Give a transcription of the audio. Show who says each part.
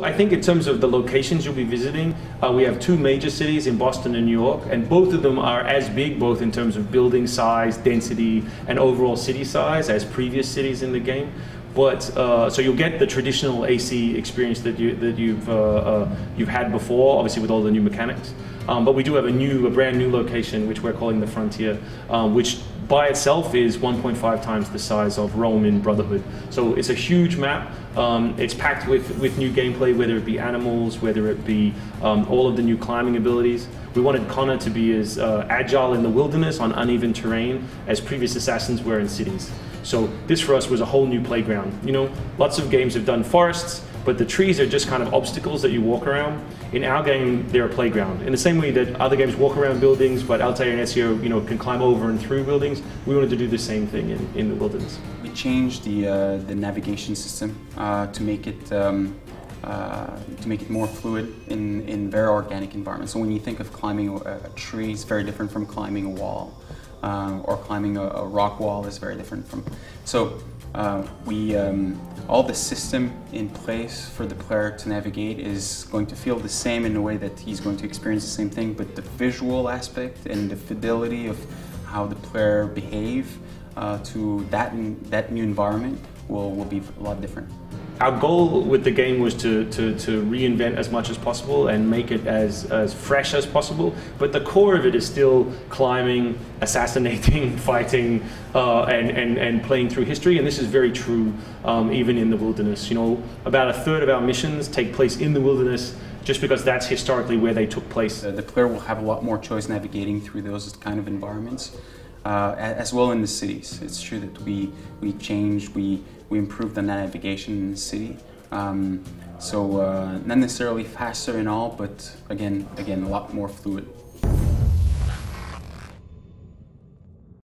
Speaker 1: I think in terms of the locations you'll be visiting, we have two major cities in Boston and New York, and both of them are as big, both in terms of building size, density, and overall city size as previous cities in the game. But so you'll get the traditional AC experience that you've had before, obviously with all the new mechanics. But we do have a brand new location, which we're calling the Frontier, which by itself is 1.5 times the size of Rome in Brotherhood. So it's a huge map. It's packed with new gameplay, whether it be animals, whether it be all of the new climbing abilities. We wanted Connor to be as agile in the wilderness on uneven terrain as previous assassins were in cities. So this for us was a whole new playground. You know, lots of games have done forests, but the trees are just kind of obstacles that you walk around. In our game, they're a playground. In the same way that other games walk around buildings, but Altair and Ezio, you know, can climb over and through buildings, we wanted to do the same thing in the wilderness.
Speaker 2: We changed the navigation system to make it more fluid in very organic environments. So when you think of climbing a tree, it's very different from climbing a wall, or climbing a rock wall is very different from. So all the system in place for the player to navigate is going to feel the same in a way that he's going to experience the same thing, but the visual aspect and the fidelity of how the player behave to that new environment will be a lot different.
Speaker 1: Our goal with the game was to reinvent as much as possible and make it as fresh as possible, but the core of it is still climbing, assassinating, fighting, and playing through history, and this is very true even in the wilderness. You know, about a third of our missions take place in the wilderness just because that's historically where they took place.
Speaker 2: The player will have a lot more choice navigating through those kind of environments. As well in the cities. It's true that we changed, we improved the navigation in the city. So not necessarily faster and all, but again a lot more fluid.